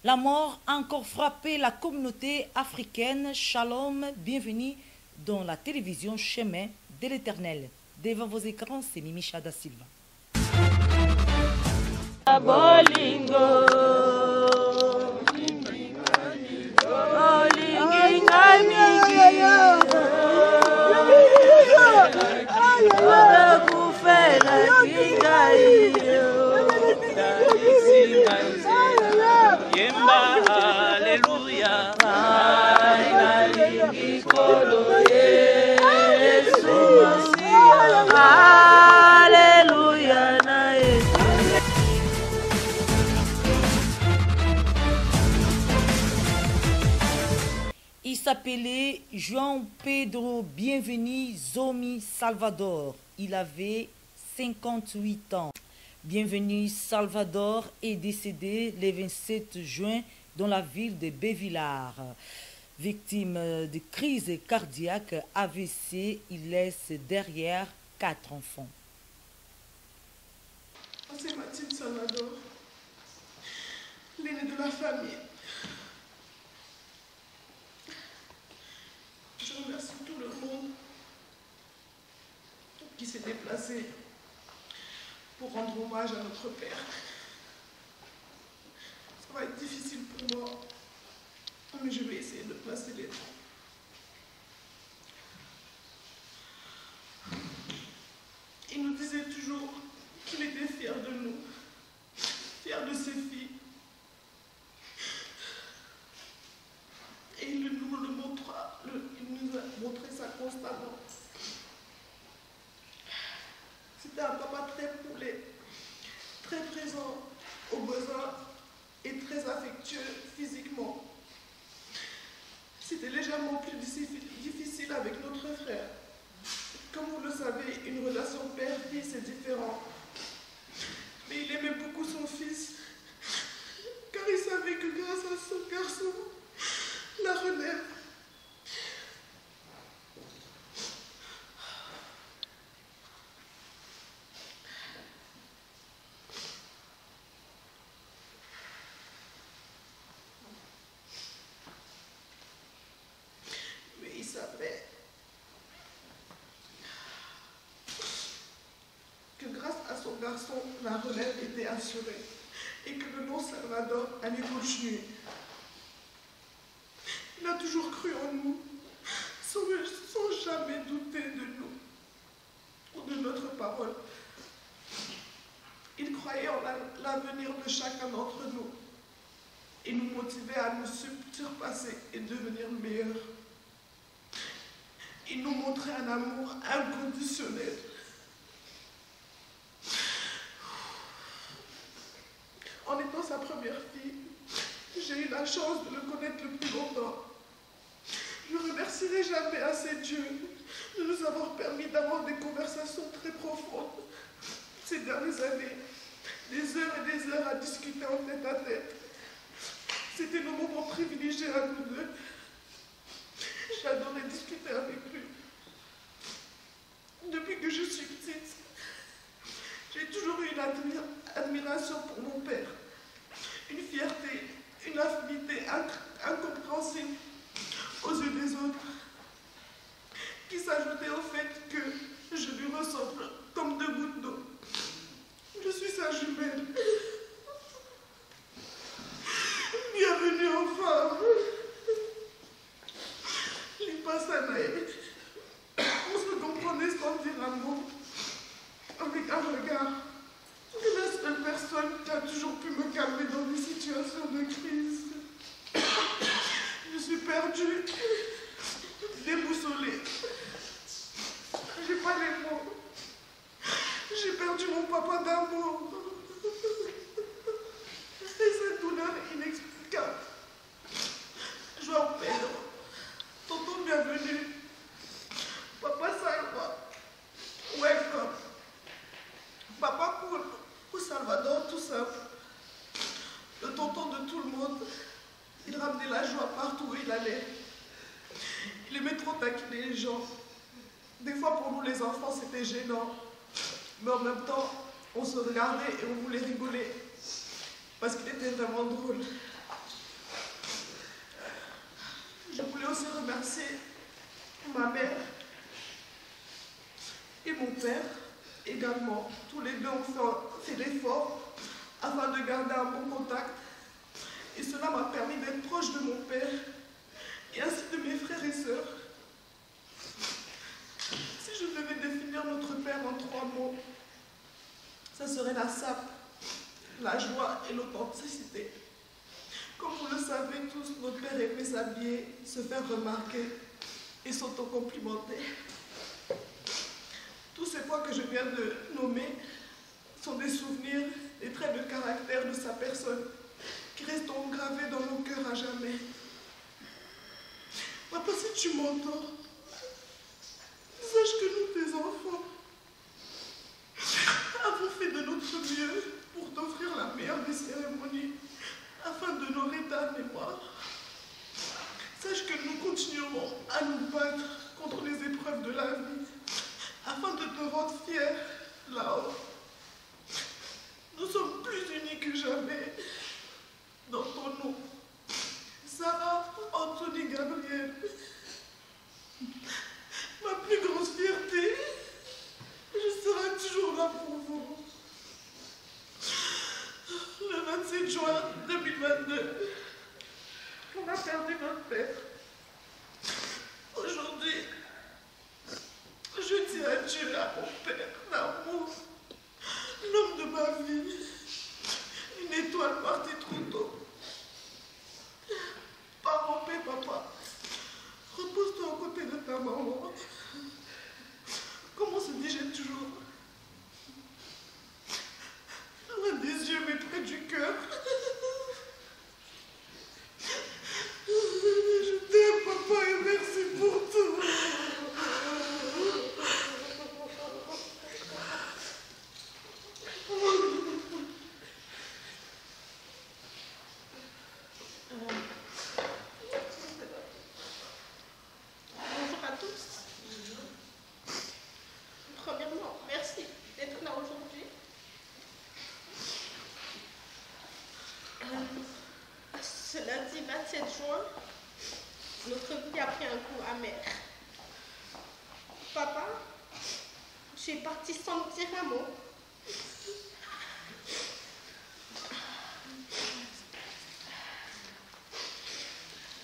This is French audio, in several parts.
La mort a encore frappé la communauté africaine. Shalom, bienvenue dans la télévision Chemin de l'Éternel. Devant vos écrans, c'est Mimi Chada Silva. Il s'appelait João Pedro Bienvenu Zomi Salvador. Il avait 58 ans. Bienvenu Salvador est décédé le 27 juin dans la ville de Bévillard. Victime de crise cardiaque AVC, il laisse derrière 4 enfants. C'est Mathilde Salvador, l'aînée de la famille. Je remercie tout le monde qui s'est déplacé pour rendre hommage à notre père. Ça va être difficile pour moi, mais je vais essayer de placer les mots. Il nous disait toujours qu'il était fier de nous, fier de ses filles. Et il nous le montra, il nous a montré ça constamment. C'était un papa très poulet, très présent aux besoins et très affectueux physiquement. C'était légèrement plus difficile avec notre frère. Comme vous le savez, une relation père-fils est différente. Mais il aimait beaucoup son fils, car il savait que grâce à ce garçon, la relève. Mais il savait que grâce à son garçon, la relève était assurée et que le nom Salvador allait continuer. Il a toujours cru en nous, sans jamais douter de nous ou de notre parole. Il croyait en l'avenir de chacun d'entre nous et nous motivait à nous surpasser et devenir meilleurs. Il nous montrait un amour inconditionnel. En étant sa première fille, j'ai eu la chance de le connaître le plus longtemps. Je ne remercierai jamais assez Dieu de nous avoir permis d'avoir des conversations très profondes ces dernières années. Des heures et des heures à discuter en tête à tête. C'était nos moments privilégiés à nous deux. J'adorais discuter avec lui. Depuis que je suis petite, j'ai toujours eu une admiration pour mon père. Une fierté, une affinité incompréhensible aux yeux des autres, qui s'ajoutait au fait que je lui ressemble comme 2 gouttes d'eau. Je suis sa jumelle. Bienvenue enfin. Limpasanae. On se comprenait sans dire un mot, avec un regard. C'est la seule personne qui a toujours pu me calmer dans des situations de crise. Je suis perdue, déboussolée. J'ai pas les mots. J'ai perdu mon papa d'amour. Et cette douleur inexplicable. João Pedro, tonton bienvenue. Papa Salva, welcome. Papa cool, ou Salvador tout simple. Le tonton de tout le monde. Il ramenait la joie partout où il allait. Il aimait trop taquiner les gens. Des fois, pour nous, les enfants, c'était gênant. Mais en même temps, on se regardait et on voulait rigoler. Parce qu'il était vraiment drôle. aussi remercier ma mère et mon père également. Tous les deux ont fait l'effort afin de garder un bon contact. Et cela m'a permis d'être proche de mon père et ainsi de mes frères et sœurs. Si je devais définir notre père en 3 mots, ça serait la sape, la joie et l'authenticité. Comme vous le savez tous, notre père aimait s'habiller, se faire remarquer et s'autocomplimenter. Tous ces points que je viens de nommer sont des souvenirs, des traits de caractère de sa personne qui resteront gravés dans nos cœurs à jamais. Papa, si tu m'entends, sache que nous, tes enfants, avons fait de notre mieux pour t'offrir la meilleure des cérémonies afin d'honorer ta mémoire. Sache que nous continuerons à nous battre contre les épreuves de la vie afin de te rendre fier là-haut. Nous sommes plus unis que jamais dans ton nom. Sarah, Anthony, Gabriel. Ma plus grosse fierté, je serai toujours là pour vous. Le 27 juin 2022, on a perdu notre père. Aujourd'hui, je dis adieu à mon père, l'amour, l'homme de ma vie, une étoile partie trop tôt. Pars en paix, papa. Repose-toi aux côtés de ta maman. Comment se dit-je toujours? Loin des yeux, mais près du cœur. Je t'aime, papa, et merci pour tout. Bonjour à tous. Premièrement, merci d'être là aujourd'hui. Ce lundi 27 juin, notre vie a pris un coup amer. Papa, tu es parti sans me dire un mot.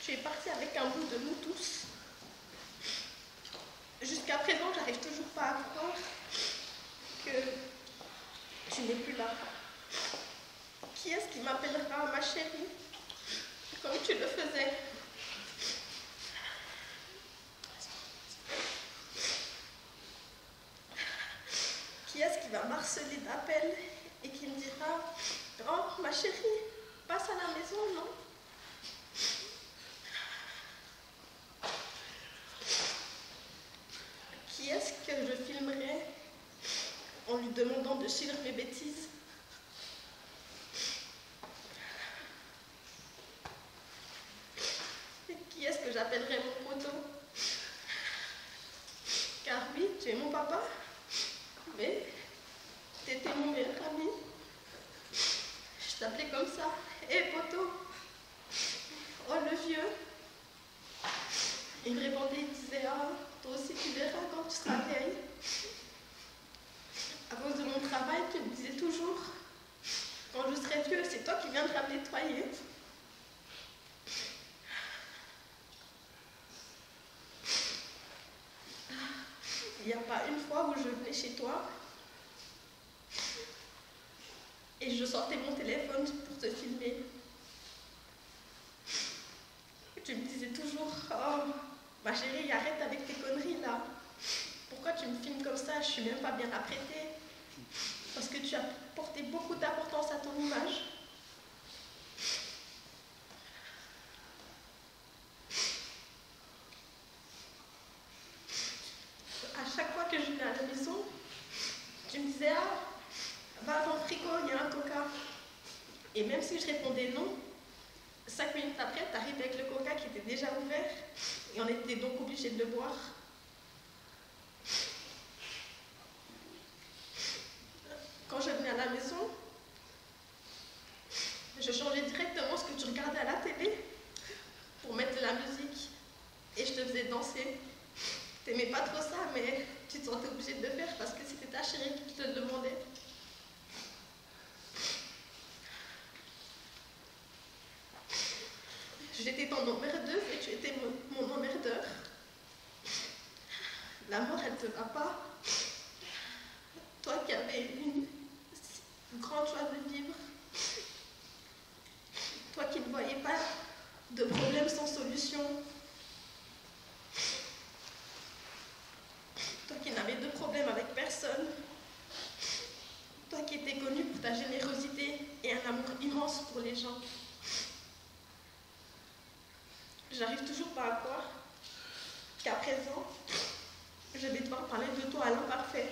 Tu es parti avec un bout de nous tous. Jusqu'à présent, j'arrive toujours pas à croire que tu n'es plus là. Qui est-ce qui m'appellera ma chérie, comme tu le faisais? Qui est-ce qui va m'harceler d'appels et qui me dira « Oh, ma chérie, passe à la maison, non ?» Qui est-ce que je filmerai en lui demandant de suivre mes bêtises? Qui est-ce que j'appellerai mon poteau? Car oui, tu es mon papa, mais tu étais mon meilleur ami. Je t'appelais comme ça. Hé, poteau! Oh, le vieux! Il me répondait, il disait, ah, toi aussi tu verras quand tu seras vieille. À cause de mon travail, tu me disais toujours, quand je serai vieux, c'est toi qui viendras me nettoyer. Il n'y a pas une fois où je venais chez toi et je sortais mon téléphone pour te filmer. Tu me disais toujours, oh, ma chérie, arrête avec tes conneries là. Pourquoi tu me filmes comme ça? Je suis même pas bien apprêtée. Parce que tu as porté beaucoup d'importance à ton image. À chaque fois que je venais à la maison, tu me disais, ah, va dans le frigo, il y a un coca. Et même si je répondais non, 5 minutes après, tu arrives avec le coca qui était déjà ouvert et on était donc obligés de le boire. Quand je venais à la maison, je changeais directement ce que tu regardais à la télé pour mettre de la musique. et je te faisais danser. T'aimais pas trop ça, mais tu te sentais obligée de le faire parce que c'était ta chérie qui te le demandait. J'étais ton emmerdeuse et tu étais mon emmerdeur. La mort, elle te va pas. Toi qui avais une grande joie de vivre. Toi qui ne voyais pas de problème sans solution. Toi qui n'avais de problème avec personne. Toi qui étais connu pour ta générosité et un amour immense pour les gens. J'arrive toujours pas à croire qu'à présent, je vais devoir parler de toi à l'imparfait.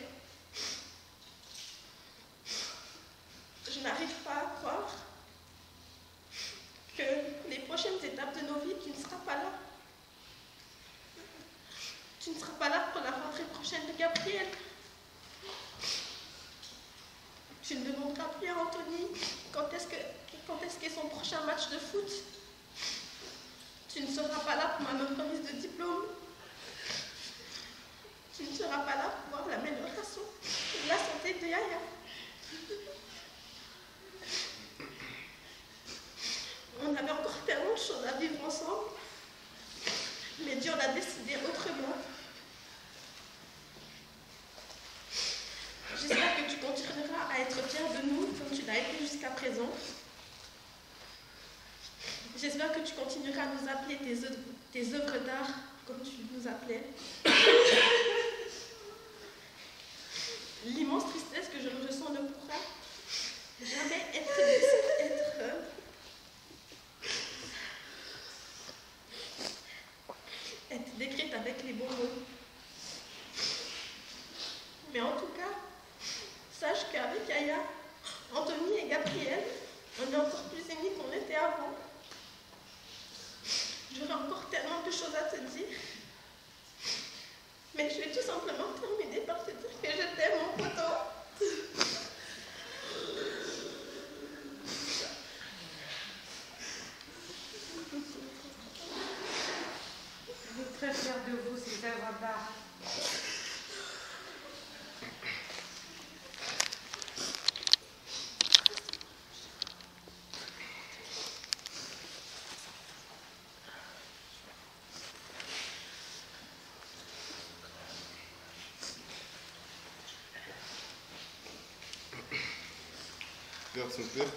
Je n'arrive pas à croire que les prochaines étapes de nos vies, tu ne seras pas là. Tu ne seras pas là pour la rentrée prochaine de Gabriel. Tu ne demanderas plus à Anthony quand est-ce qu'est son prochain match de foot. Tu ne seras pas là pour ma remise de diplôme. Tu ne seras pas là pour voir l'amélioration de la santé de Yaya. On avait encore tellement de choses à vivre ensemble, mais Dieu l'a décidé autrement. J'espère que tu continueras à être fier de nous comme tu l'as été jusqu'à présent. J'espère que tu continueras à nous appeler tes œuvres d'art comme tu nous appelais. L'immense tristesse que je ressens ne pourra jamais être décrite avec les bons mots. Mais en tout cas, sache qu'avec Yaya, Anthony et Gabriel, on est encore plus unis qu'on était avant. J'aurais encore tellement de choses à te dire. Mais je vais tout simplement terminer par te dire que je t'aime, mon poteau. Je suis très fière de vous, ces œuvres d'art. Perdre son père,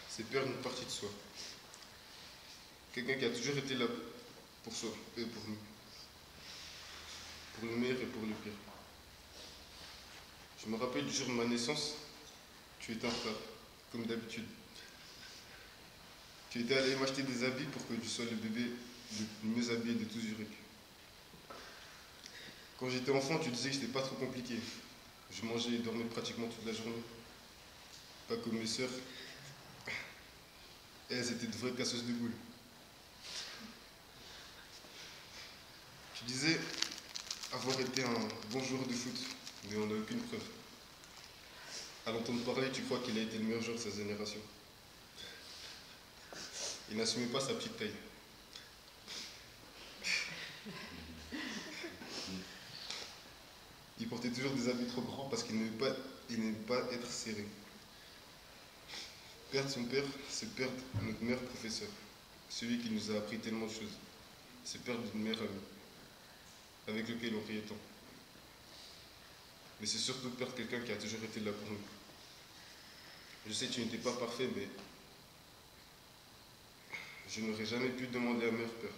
c'est perdre une partie de soi. Quelqu'un qui a toujours été là pour soi et pour nous. Pour le meilleur et pour le pire. Je me rappelle du jour de ma naissance, tu étais en retard, comme d'habitude. Tu étais allé m'acheter des habits pour que tu sois le bébé le mieux habillé de tout Zurich. Quand j'étais enfant, tu disais que c'était pas trop compliqué. Je mangeais et dormais pratiquement toute la journée. Pas comme mes sœurs. Elles étaient de vraies casseuses de boules. Tu disais avoir été un bon joueur de foot, mais on n'a aucune preuve. À l'entendre parler, tu crois qu'il a été le meilleur joueur de sa génération. Il n'assumait pas sa petite taille. Il portait toujours des habits trop grands parce qu'il n'aimait pas être serré. Perdre son père, c'est perdre notre meilleur professeur, celui qui nous a appris tellement de choses. C'est perdre une meilleure amie, avec lequel on riait tant. Mais c'est surtout perdre quelqu'un qui a toujours été là pour nous. Je sais que tu n'étais pas parfait, mais je n'aurais jamais pu demander un meilleur père.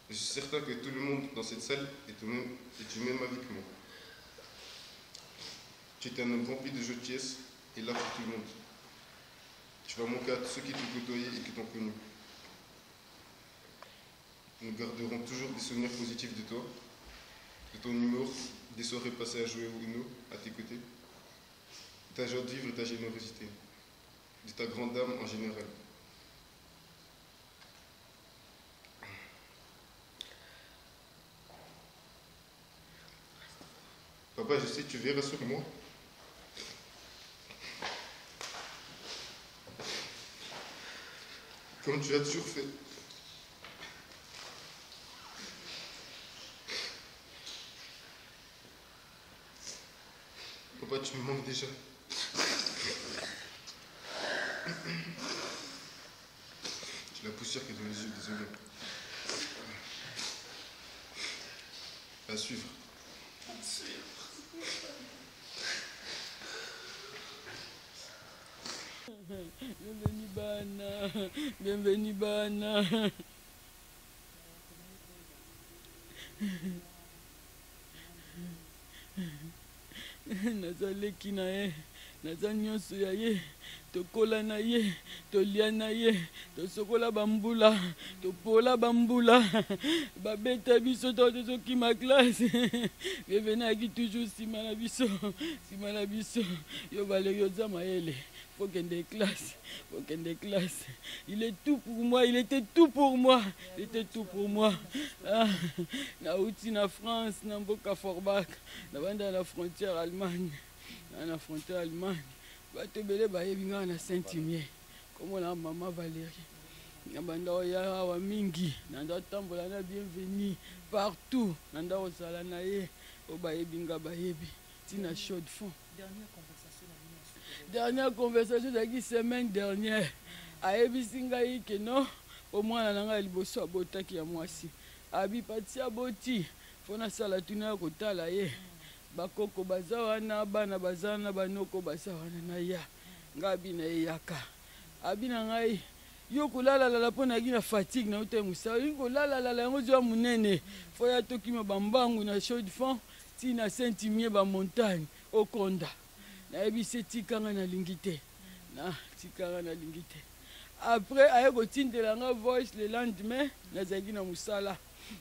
Je suis certain que tout le monde dans cette salle est du même avis que moi. Tu étais un homme rempli de gentillesse et là pour tout le monde. Tu vas manquer à tous ceux qui t'ont côtoyé et qui t'ont connu. Nous garderons toujours des souvenirs positifs de toi, de ton humour, des soirées passées à jouer au Uno à tes côtés, de ta joie de vivre et ta générosité, de ta grande âme en général. Papa, je sais que tu verras sur moi. Comme tu as toujours fait. tu me manques déjà. J'ai la poussière qui est dans les yeux, désolé. À suivre. Bienvenue Bana, bienvenue Bana. Nazaleki na ye, naza nyonso ya ye, tokola na ye, tolia na ye, tosokola bambula, topola bambula, babeta biso tozokima classe. Bienvenue aki toujours sima na biso, yo Valérie oza mayele. Faut qu'il y ait des classes. Il est tout pour moi, il était tout pour moi. Il était tout pour moi. Na outi na France, na mboka Forbach, na banda la frontière Allemagne. Na la frontière Allemagne. Ba te belé ba yebinga na Saint-Imier. Comme la maman Valérie. Na banda ya wa mingi, na nda tambola na bienvenue partout. Na nda osala na ye, o ba yebinga ba yebi. Tina chaud de fond. Dernière conversation de la semaine dernière. Ayebi singa ike no au moins na nga liboso abotaki ya mwasi. Abi pati aboti fona sala tuna kotala ye. Bakoko baza wana bana bazana banoko baza wana na ya. Ngabi na yaka. Abi na ngai yo kolala la pona gina fatigue na uta musa. Yo kolala la ngo zo munene. Foya toki mabambangu na chaud de fond tina Saint-Imier ba montagne au Konda. Nayebi tikanga na lingite. Na tikanga na lingite. Après ayeko tindela nga voice le lendemain nazaki na musala.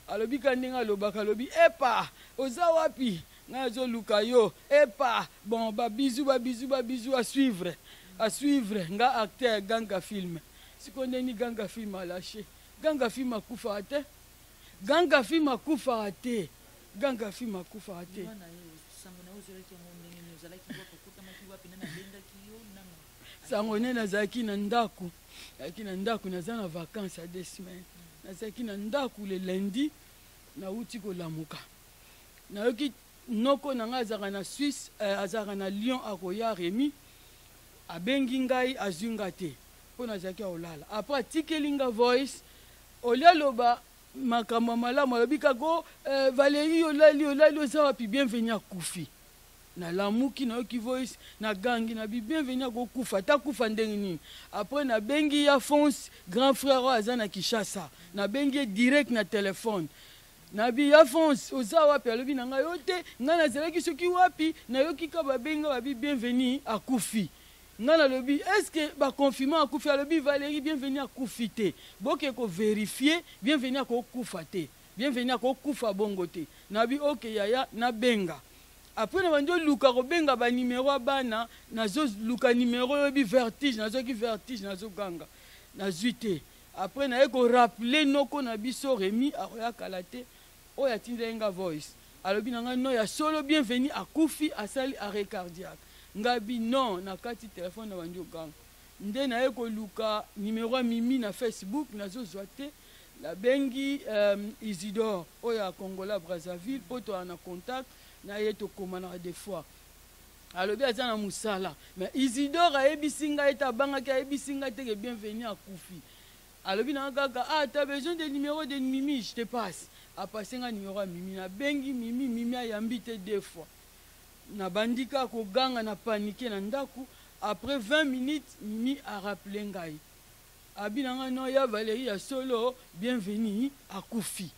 Alobi kandinga lobaka lobi epa oza wapi nga zo luka yo epa bon ba bisou à suivre nga acteur Ganga Film. Sikonde ni Ganga Film a lâché. Ganga Film akufa ate. Ganga Film akufa ate. Ganga Film akufa ate. Sangone nazaki na ndaku. Yaki na ndaku naza na vacances à 2 semaines. Nazaki na ndaku le lundi na uti ko lamuka. Na yoki noko na nga azaka na Suisse, azaka na Lyon akoya Rémi. Abengi ngai azunga te. Po nazaki olala. Après tikelinga voice olia loba makambo malamu alobika go Valérie olali oza wapi bienvenue à Koufi. Na lamuki na yoki voice na gangi na bienvenue ko kufa ta kufa ndenge nini. Après na bengi ya Fonce grand frère aza na Kinshasa na bengi direct na téléphone na bi ya Fonce oza wapi alobi na ngai yote nga na zelaki soki wapi na yoki ka ba benga ba bienvenue à Koufi. Nga na lobi est-ce que ba confinement à Koufi alobi Valérie bienvenue à Koufi te boke ko vérifier bienvenue à ko kufa te bienvenue à ko kufa bongo te na bi OK yaya na benga. Après, nous avons luka robenga ba numéro bana, nazo luka numéro yobi vertige, nazo ki vertige, nazo ganga, nazuite. Après, na eko rappeler noko na biso Rémi akoya kalate, o ya tindenga voice. Alobi nanga no ya solo bienvenue à Koufi asali arrêt cardiaque. Ngabi non na kati téléphone na banjo ganga. Nde na eko luka numéro mimi na Facebook nazo zoate. La bengi Isidore, o ya Congola Brazzaville, poto ana contact. Na yeto komana des fois alobi aza na musala mais Isidore ayebisinga eta banga ka ayebisinga te que bienvenue à Koufi alobi na kaka t'as besoin de numéro de Mimi je te passe a passer un numéro à Mimi na bengi Mimi ayambi te 2 fois na bandika ko ganga na paniquer na ndaku après 20 minutes Mimi a rappelé ngai abi na no ya Valérie ya solo bienvenue à Koufi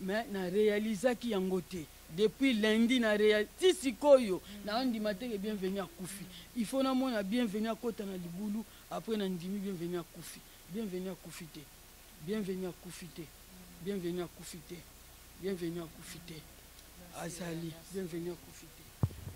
mais na réaliser ki yangote. Depuis lundi, na réalité sikoyo na andima te bienvenue à Koufi. Il faut na mona bienvenue à Kota na Libulu, après na ndimi bienvenue à Koufi. Bienvenue à Koufi te. Bienvenue à Koufi te. Bienvenue à Koufi te. Bienvenue à Koufi te. Azali, bienvenue à Koufi te.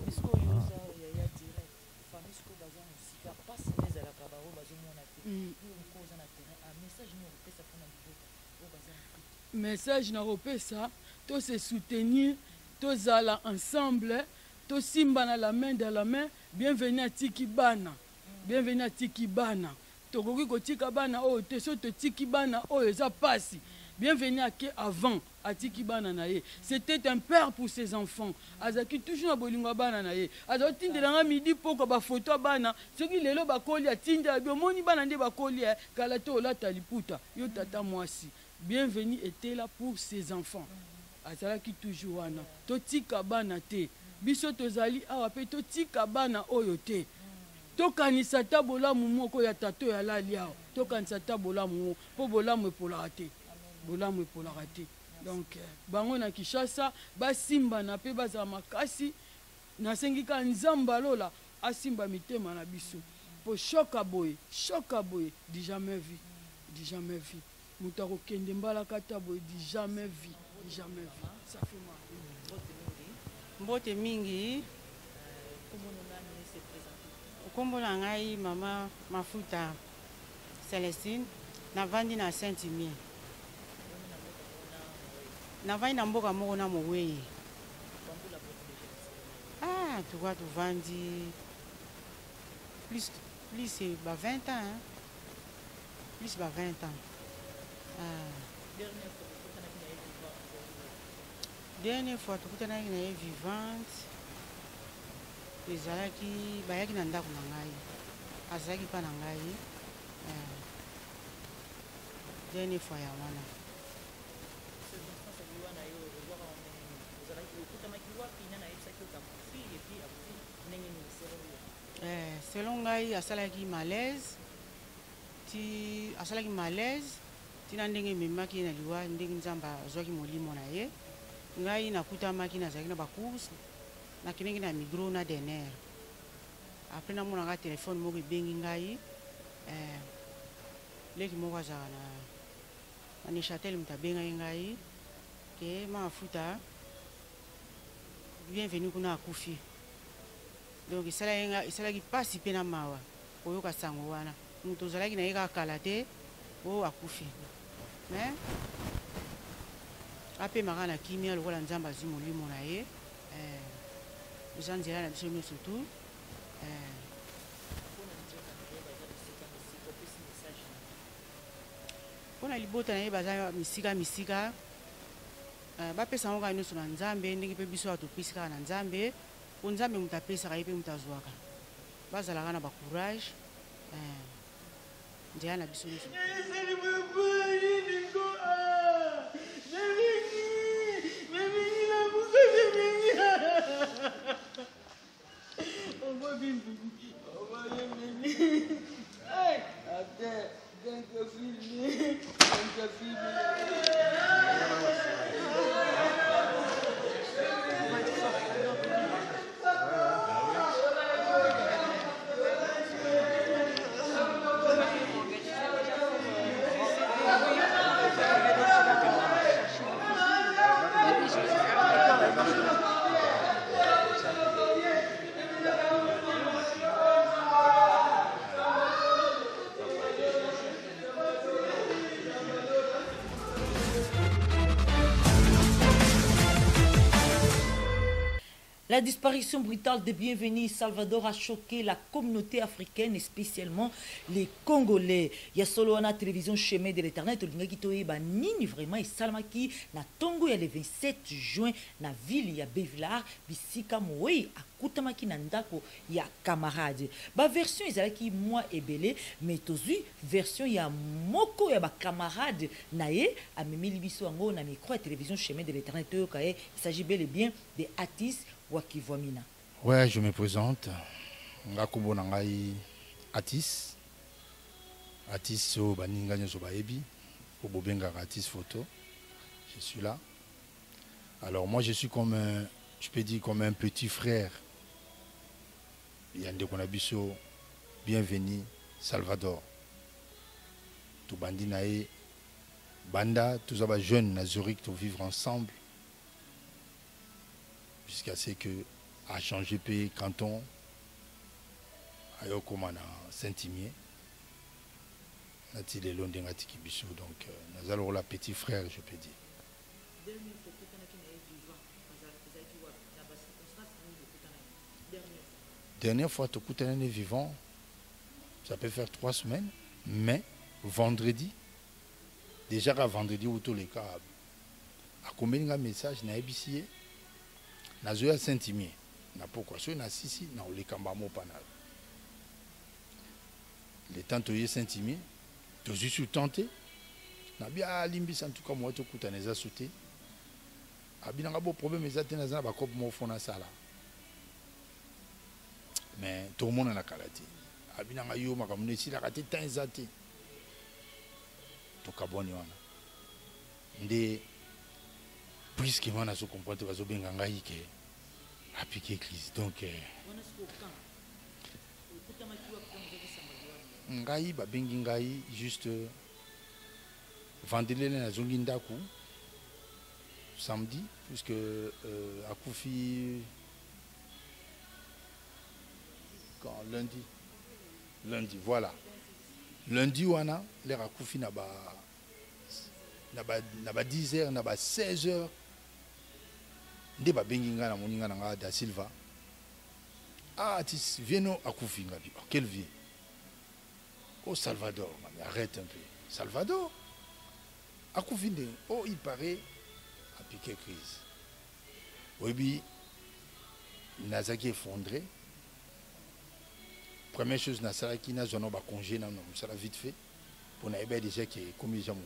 Est-ce que yo za ya direct famille ko baza musika passe les ala kabaro bazo mona te. Yo ko za na terrain a message ni opesa pona biboka. O baza na message na opesa to se soutenir. Tous allons ensemble, tous simbana la main dans la main. Bienvenue à Tikibana. Bienvenue à Tikibana. Tokoki ko Tikibana oh te so to Tikibana oh eza pasi. bienvenue à qui avant atiki bana na ye. C'était un père pour ses enfants. Azaki toujours na bolingo bana na ye. Azoti ndelanga midi poko ba photo bana. Soki lelo ba koli atinda bi moni bana nde ba koli kala to la taliputa. Yo tata mwasi. Bienvenue était là pour ses enfants. Azalaki toujours wana. Totika bana te. Biso tozali awa pe totika bana oyo te. Tokanisa ta bolamu moko ya tato ya lali awa. Tokanisa ta bolamu po bolamu epolaka te. Bolamu epolaka te. Donc bango na Kinshasa basimba na pe bazala makasi nasengika nzamba lola asimba mitema na biso po choka boye di jamais vu mutako kende mbala kata boye di jamais vu ça fait mal mbote mingi kombo na ngai mama Mafuta Celestine navandi na Saint-Imier navai na mboka moko na Moweye. Ah, tu vois, tu vendis plus bah 20 ans. Hein? Plus bah 20 ans. Ah. Dernière fois, tu as été vivante. Les alaki, bah yaki nanda kunangai. Azaki pa nangai. Dernière fois ya wana. Selon ngai asalaki malaise tina ndenge memaki na liwa ndenge nzamba azwaki molimo na ye ngai nakutamaki nazalaki na bacourse nakendeki na migro na dener apres namonaka telefone moko ebengi ngai leki moko azalaka na Neuchâtel moto abengaki ngai ke Mafuta bienvenue kuna akufi. Donc esalaki pasi mpe na mawa koyoka sango wana moto ozalaki na ye kaka kala te oyo akufi me apemaka na kimia lokola nzambe azwi molimo na ye eza nzela na biso nyonso tu mpona libota na ye baza misika bapesa ngo kaka nyonso na nzambe ndenge mpe biso atopesi kaka na nzambe po nzambe moto apesaka ye mpe moto azwaka bazalaka na bacourage nzela na biso nyonso La disparition brutale de Bienvenue Salvador a choqué la communauté africaine et spécialement les Congolais. Il y a solo na télévision Chemin de l'Éternel, nini vraiment et Salmaki na Tongo ya le 27 juin na ville ya Bevilar bisika moyi akutamaki na ndako ya camarade. Ba version ezalaki moi ebele mais tozui version ya moko ya ba camarade na ye amemeli biso ngo na micro ya télévision Chemin de l'Éternel il s'agit bel et bien de Atis Wakivwamina. Ouais, je me présente. Ngakubo nangai Atis. Atis so baninga nyoso baebi. Obobenga Atis photo. Je suis là. Alors moi je suis comme un, je peux dire comme un petit frère. Yande Konabiso, Bienvenue Salvador. Tout bandi nae banda, tous les jeunes na Zurich to vivre ensemble. Jusqu'à ce que a changé pays canton à Yokomana Saint-Imier. Nati le long de Ngatiki Bissou, donc nous allons la petit frère, je peux dire. Dernière fois, tu écoutes un vivant, ça peut faire 3 semaines, mais vendredi, déjà ka vendredi ou tous les cas a combien un message na ebisier na zoya Saint-Imier na pourquoi so na sisi na le kamba mo panal le temps toye Saint-Imier to juste tenté na bia limbi en tout cas moi to kuta neza sauté abina ngabo problème ezate na za ba cop mo fona sala mais tout le monde na kalati abina ngayo makamune sila kati temps ezate to kaboni wana nde puisque moi na so comprendre bazo benga ngai ke appliquer crise donc ngai ba bengi ngai juste vendredi na zongi ndaku samedi puisque akufi quand lundi voilà lundi wana l'air akufi na ba 10h na ba 16h nde ba bengi nga na moninga na nga da Silva tis vieno akufi nga bi quel vie au Salvador mais arrête un peu Salvador akufi nde il paraît a piqué crise oui nazaki effondré première chose na salaki na zono ba congé na ça vite fait pour na ebe déjà que comme déjà mon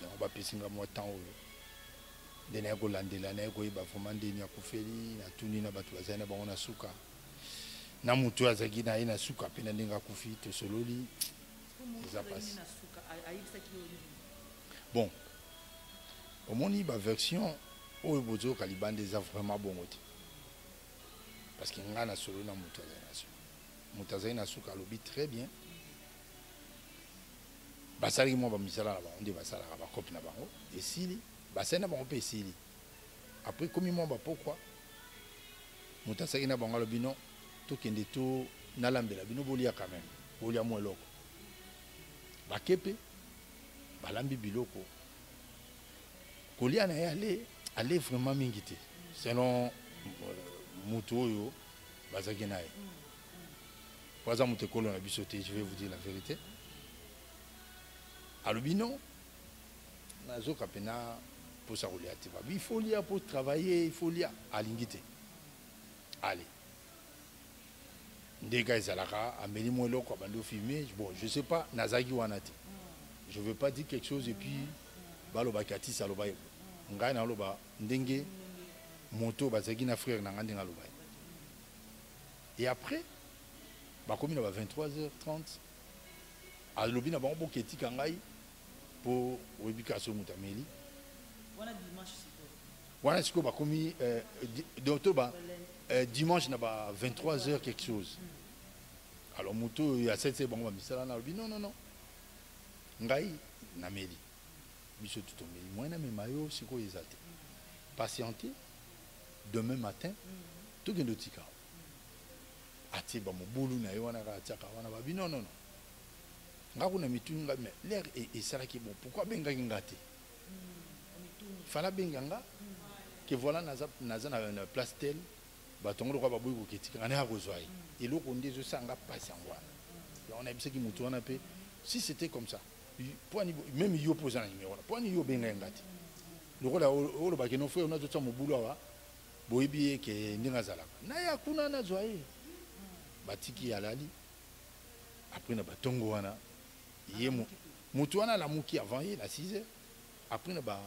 donc ba pesinga mo temps de na ko landela na ko ba vraiment ndeni akufeli na tuni na batu bazana ba ona suka na mutu azaki na ina suka pena ndinga kufi to sololi ça passe bon au moni ba version o bozo kalibande za vraiment bon moti parce que ngana solo na mutu azana Moutazaï na suka lobi très bien. Basali mo ba misala na ba onde basala ba cop na bango et sili basena ba pe sili. Après comme mo ba pourquoi Moutazaï na bango lobi non to kende to na lambela bino bolia quand même. Bolia mo eloko. Ba kepe ba lambi biloko. Kolia na aller vraiment mingité. Selon muto yo bazaki na ye. Je vais vous dire la vérité. Alubino, il faut lire pour travailler, il faut lire à l'ingité. Allez. Des gars, ils bon, je ne sais pas, Nazagi Wanati. Je ne veux pas dire quelque chose et puis, Balobakati, Salobaye. Ngai na loba, Ndenge, Moto, Bazagi na frère, Nangandinga Lobaye. Et après, comme il y a 23h30 à l'objet n'a pas beaucoup de kangai pour ubication mutameli voilà ce que bah comme docteur dimanche n'a pas 23h quelque chose alors moto il y a 7 bon bah misala na non ngai na meli biso tout tomeli moi na me mayo siko ezate patienter demain matin tout gendo tika ati ba mobulu na yo wana ka tiaka wana ba non ngaku na mitunga mais l'air et ça qui bon pourquoi benga ngate fala benga nga que voilà naza na place tel ba tongolo kwa babuyi ko ketika ngane ha kozwai et loko ndezo sanga passe en wana on a bisaki mutu wana pe si c'était comme ça point même yo posana numéro point yo benga ngate lokola o lo ba ke no fe on a tsa mobulu wa boyebi ke ndinga zalaka na ya kuna na zwai batiki alali après na batongo wana yemo mutu wana la muki avant il à 6h après na ba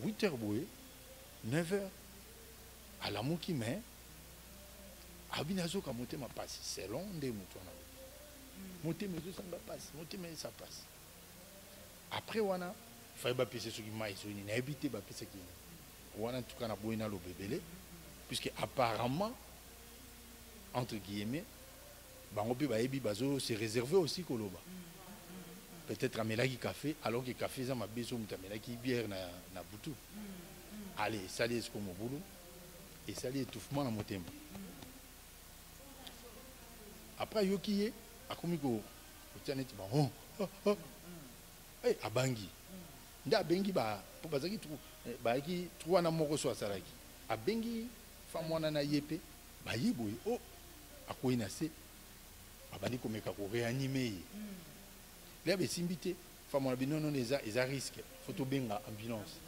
8h boye 9h à la muki mais abinazo ka monter ma passe c'est long de mutu wana monter mais ça va passe monter mais ça passe après wana fay ba pese soki mai so ni na habiter ba pese ki wana tout kana boye na lo bebele puisque apparemment entre guillemets bangopi baebi bazo se réserver aussi koloba peut-être amelaki café alors que café za mabeso mutamelaki bière na butu allez sali esko mobulu et sali étouffement na motema après yokiye akomi ko tianeti ba abangi nda bengi ba po bazaki tu ba ki trois na moko so asalaki abengi femme wana na yepe ba yiboy akoina se abandi komeka ko réanimer là be simbité Femme, non, non, ils ont risque. Il faut bien ambulance.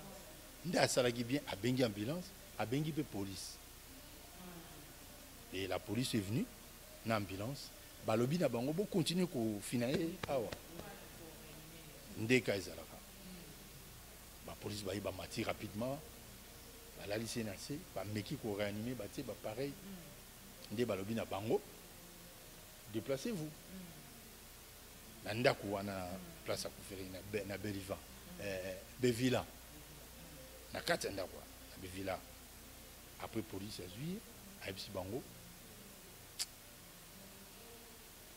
Nda salagi bien à bengi ambulance, à bengi pe police. Et la police est venue, na ambulance. Balobi na bango bo continue ko finaler awa. Ndeka ezalaka. La police ba iba mati rapidement. La lycée nassé, ba meki ko réanimer, ba ti ba pareil. Nde balobi na bango. Déplacez-vous. Na ndako wana place à kouferi na Belivan. Bevila. Na kati ndako na Bevila. Après police azui, aibisi bango.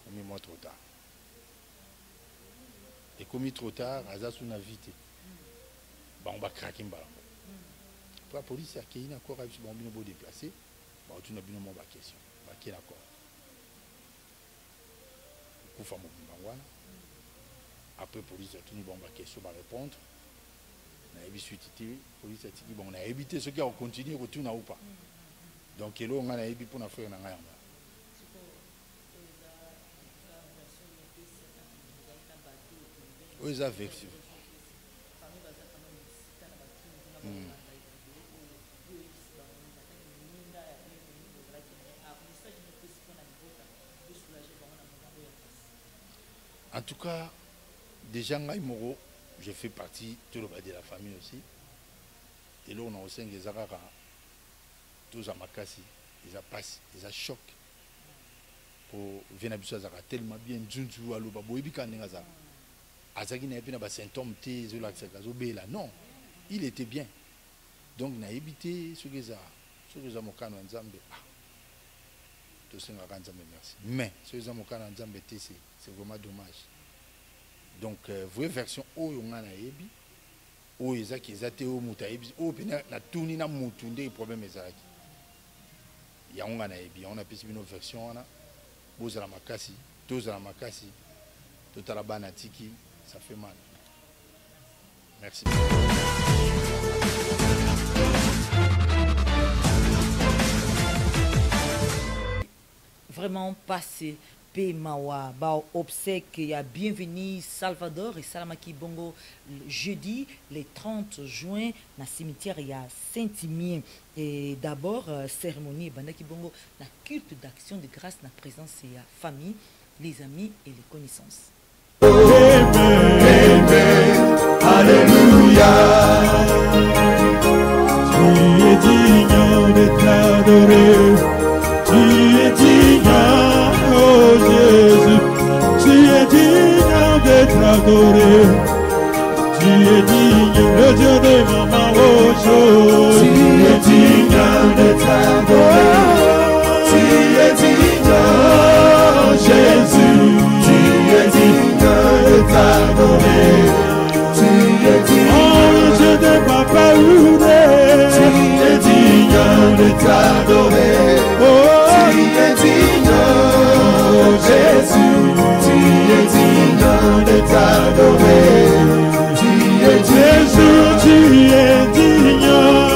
Commis moi trop tard. Et commis trop tard, Azasu n'a vite. On va craquer un ballon. Après la police a accueilli encore avec ce bambino beau déplacé. On a bien mon question. On va qui d'accord. Après la police a tenu bon question à répondre. On a évité police a dit bon on a évité ce qui a continué retourner ou pas. Donc là on a évité pour nous faire un rien. Oui, ça version. En tout cas, déjà, je fais partie de la famille aussi. Et là, on a aussi des arara, tous à Makassi, ils passent, ils choc. Pour venir à tellement bien, Junju, Alouba, Boibi Kanengaza. Azaki n'a pas de symptômes, non, il était bien. Donc, il a évité ce que ça. Ce que ça m'a dit, merci. Mais ce que ça m'a dit, c'est vraiment dommage. Donc, vraie version, où on a ébi, où ils ont été au Moutaïbi, où on a tout ni na Moutunde, le problème est là. Il y a on a ébi, on a pu une version, on a Bozala Makassi, Tozala Makassi, Totala Banatiki. Ça fait mal. Merci. Vraiment passé. Mawa, ba obsèque et à bienvenue Salvador et Salamaki Bongo jeudi le 30 juin dans le cimetière il y a Saint-Imien et d'abord cérémonie Bandaki Bongo la culte d'action de grâce dans la présence et la famille, les amis et les connaissances. Amen, amen, alléluia. Tu es digne d'être adoré, tu es digne. Oh Jésus, tu es digne d'être adoré, tu es digne, le Dieu de maman, oh Jésus, tu es digne d'être adoré, tu es digne, oh Jésus, tu es digne d'être adoré, tu es digne, oh Dieu de papa, tu es digne d'être adoré, oh tu es digne. Jésus, tu es digne d'être adoré. Tu es Jésus, tu es digne.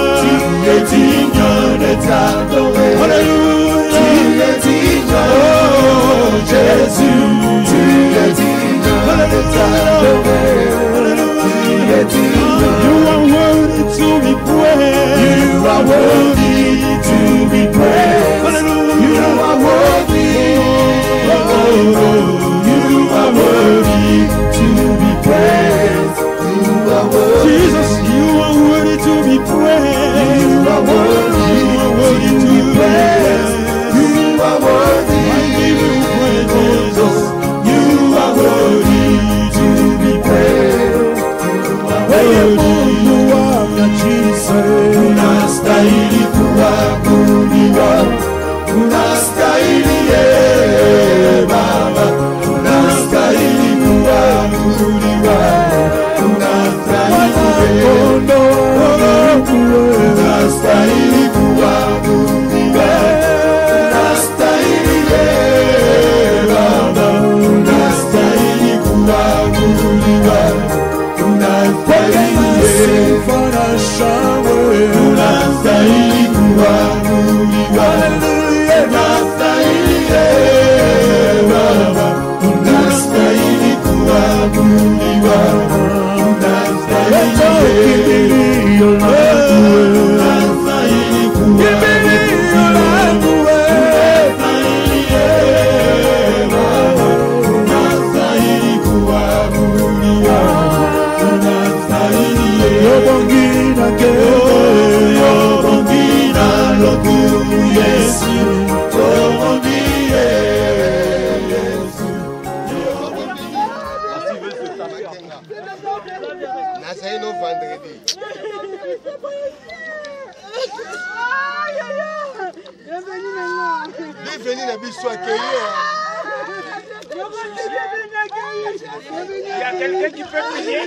Il y a quelqu'un qui peut prier?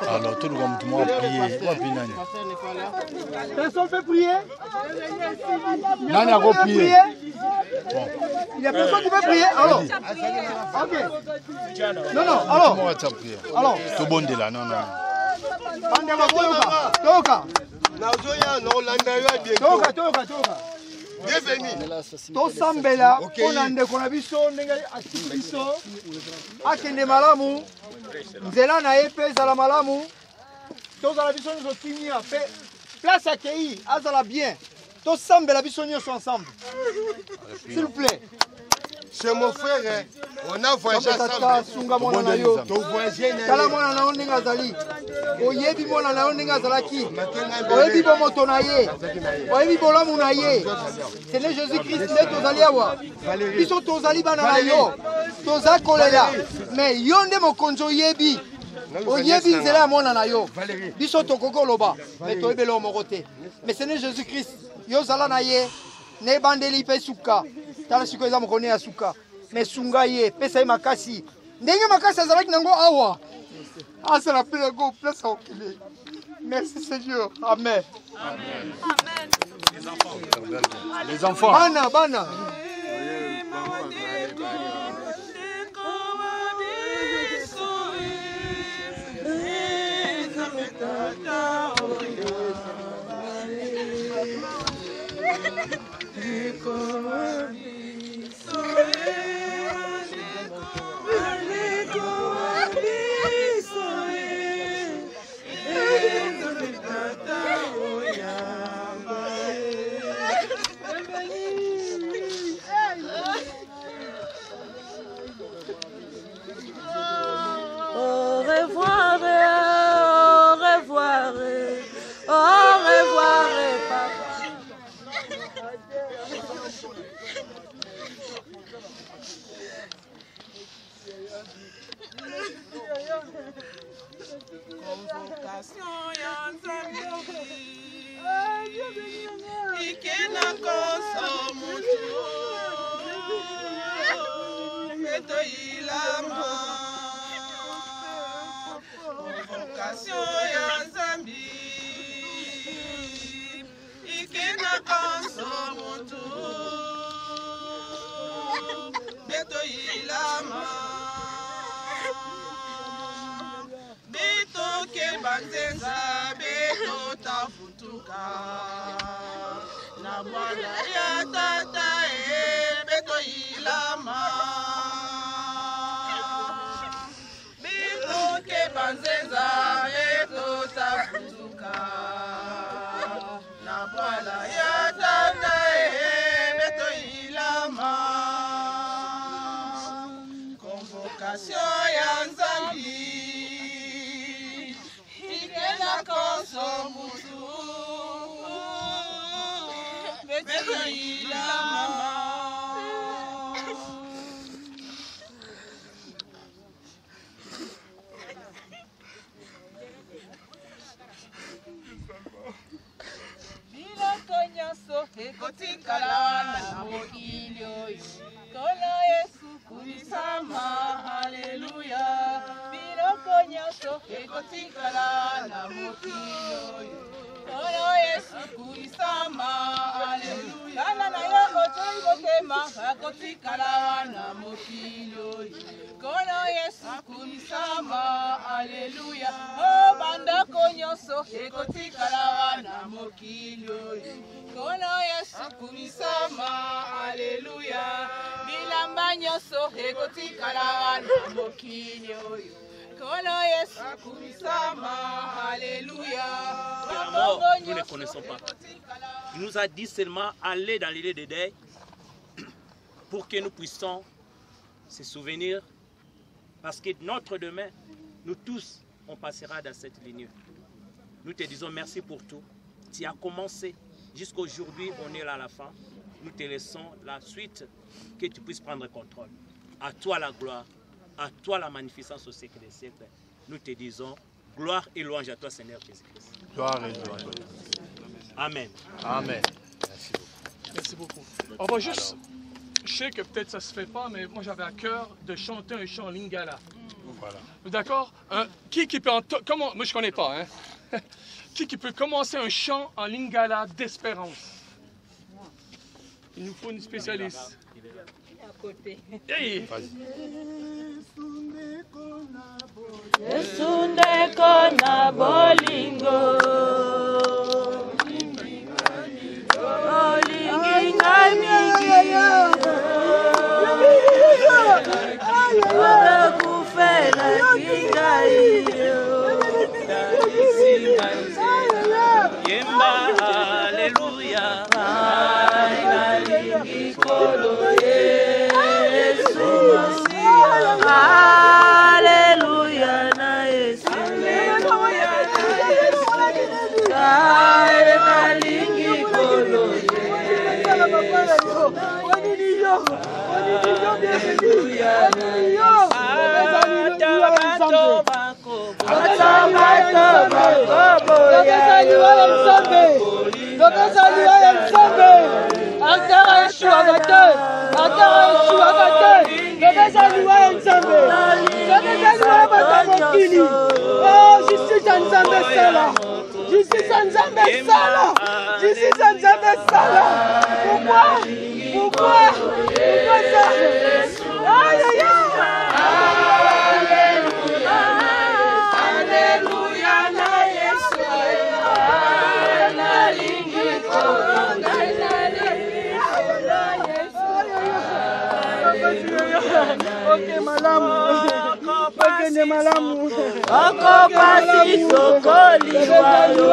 Alors, tout le monde va prier. Personne peut prier? Nani a prier? Bon. Il y a personne qui peut prier? Alors, ok. Non, non, alors. Alors. Tout bon de là, non, non. Toka. Tosambela ona ndeko na biso ndenge atiki biso akende malamu nzela na ye mpe ezala malamu tozala biso nyonso timia mpe place akei azala bien tosambela biso nyonso ensemble s'il vous plaît. C'est mon frère, on a voyagé ensemble. Kala mwana na ndenge azali. Oyebi mwana na ndenge azalaki. Oyebi bomoto na ye. Oyebi bolamu na ye. Seigneur Jésus-Christ nde tozali awa. Biso tozali bana na yo. Toza kolela. Mais yo nde mokonzi oyebi. Oyebi nzela ya mwana na yo. Biso tokoki oloba. Mais toyebeli yo moko te. Mais Seigneur Jésus-Christ yo zala na ye. Ne bandeli mpe suka. Tala siko eza mokone ya suka. Mais sunga ye, pesa ye makasi. Ndenge makasi azalaki nango awa. Asala pe nango place à okile. Merci Seigneur. Amen. Amen. Les enfants. Bana, bana. Au revoir, papa. Convocation ya Nzambe ikena koso mutu meto ilama. Convocation ya Nzambe ikena koso mutu meto ilama. Bitoke banzenza beto tafutuka na mwana ya tata beto ilama. Bitoke banzenza beto tafutuka na mwana ya tata beto ilama. Convocation ya Nzambe ikena koso mutu beto ilama. Biloko nyonso ekotikala na mokili oyo nkolo Yesu kulisama. Haleluya. Biloko nyonso ekotikala na mokili oyo nkolo Yesu kulisama. Haleluya. Bana na yo otoi motema akotikala na mokili oyo nkolo Yesu kulisama. Haleluya. O bandako nyonso ekotikala na mokili oyo nkolo Yesu kulisama. Haleluya. Bilamba nyonso ekotikala na mokili oyo nkolo Yesu kulisama. Haleluya. Nous ne connaissons pas. Il nous a dit seulement aller dans l'île de deuil pour que nous puissions se souvenir, parce que notre demain, nous tous, on passera dans cette ligne. Nous te disons merci pour tout. Tu as commencé. Jusqu'aujourd'hui, on est là à la fin. Nous te laissons la suite, que tu puisses prendre contrôle. À toi la gloire, à toi la magnificence au siècle des siècles. Nous te disons gloire et louange à toi, Seigneur Jésus-Christ. Gloire et louange. Amen. Amen. Merci beaucoup. On va juste, je sais que peut-être ça se fait pas, mais moi j'avais à cœur de chanter un chant en lingala. Voilà. D'accord? Qui peut comment, moi je connais pas, hein? Qui peut commencer un chant en lingala d'espérance? Il nous faut une spécialiste. À côté. Hey. Esundeko na bolingo olinginga mingi okufela kingaio Yemba, Alléluia. Alléluia na Yesu. Nalingi kolo Pourquoi ça? Aïe aïe aïe. Alléluia na Yesu. Nalingi kolo Ok malamu. Ok ne malamu. Oko pasi sokoli walo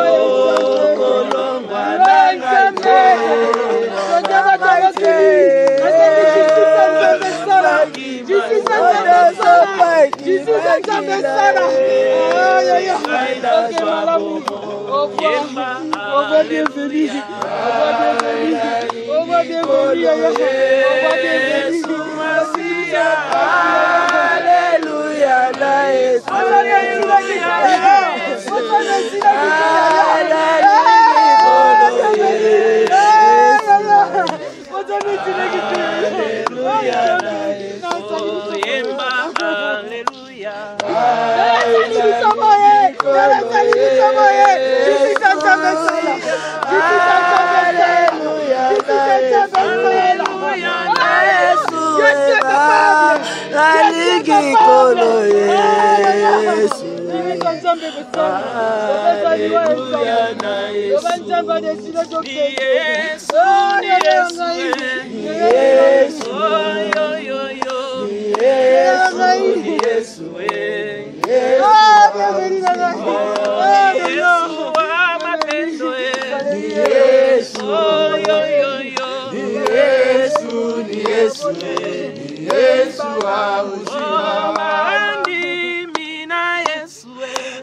kolongwa nangate.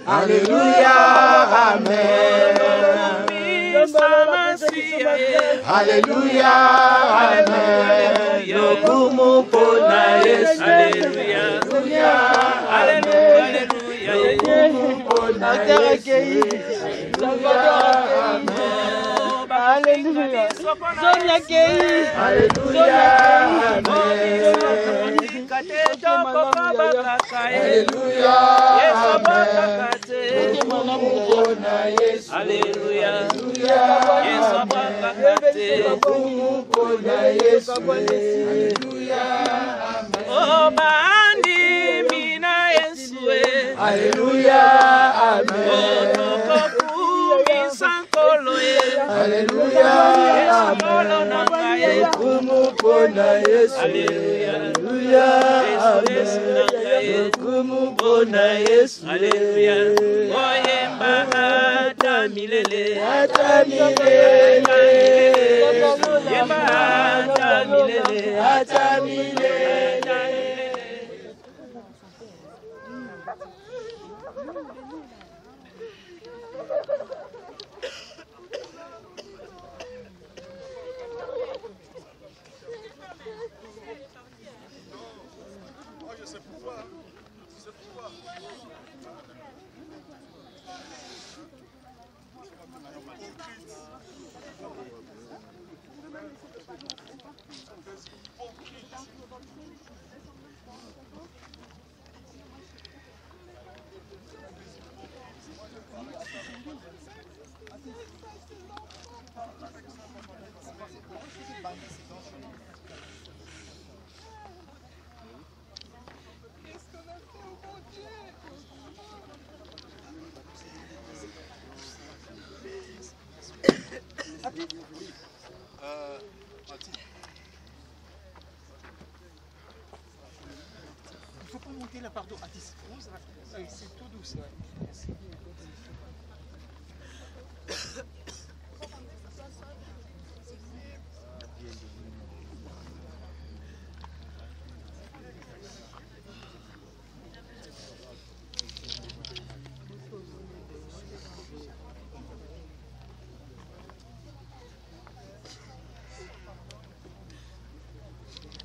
Alléluia, amen. Alléluia, amen. Lokumu pona Yesu. Alléluia, alléluia. Lokumu pona Yesu. Alléluia. Sonia Kei. Alléluia, amen. Alléluia, Alléluia. Oh, bandi mina Yesu. Alléluia, amen. Alléluia, amen. Kumupona Yesu. Alléluia, amen. Kumupona Yesu. Alléluia. Oyemba hata milele. Hata milele. Yemba hata milele. Hata milele. Il faut pas monter là, pardon. Atis. C'est tout douce. Merci.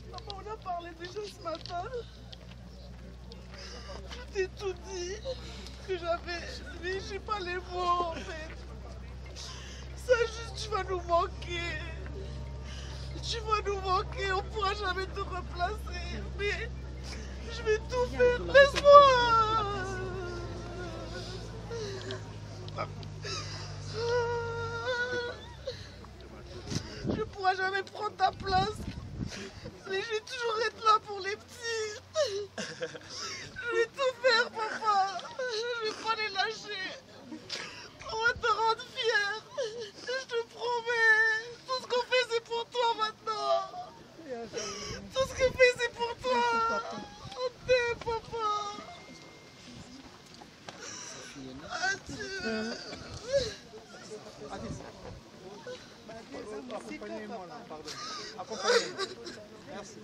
Maman, on a parlé déjà ce matin. Je t'ai tout dit. Que j'avais. Mais j'ai pas les mots en fait. Ça juste, tu vas nous manquer. Tu vas nous manquer, on pourra jamais te replacer. Mais je vais tout faire. Laisse-moi. Je pourrai jamais prendre ta place. Mais je vais toujours être là pour les petits. Je vais tout faire, papa. Je vais pas les lâcher. On va te rendre fier. Je te promets. Tout ce qu'on fait, c'est pour toi maintenant. Tout ce qu'on fait, c'est pour toi. On t'aime, papa. Adieu. Accompagnez-moi là, pardon. Accompagnez-moi. Merci.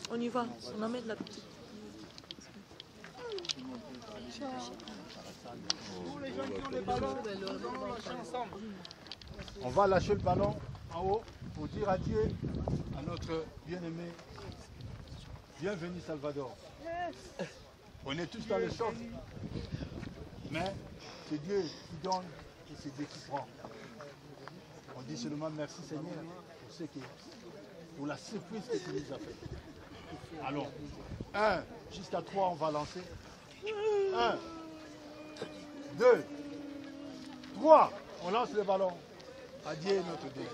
On y va, on amène la petite. Tous les gens qui ont les ballons, nous allons lâcher ensemble. On va lâcher le ballon en haut pour dire adieu à notre bien-aimé. Bienvenue Salvador. On est tous dans le choc. Mais c'est Dieu qui donne et c'est Dieu qui prend. On dit seulement merci Seigneur pour la surprise que tu nous as fait. Alors, 1, jusqu'à 3, on va lancer. 1, 2, 3, on lance le ballon. Adieu notre Dieu.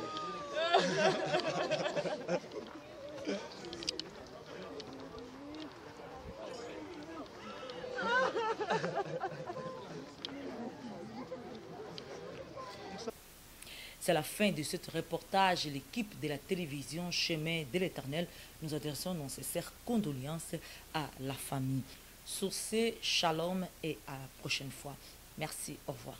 C'est la fin de ce reportage. L'équipe de la télévision Chemin de l'Éternel, nous adressons nos sincères condoléances à la famille. Sur ce, shalom et à la prochaine fois. Merci, au revoir.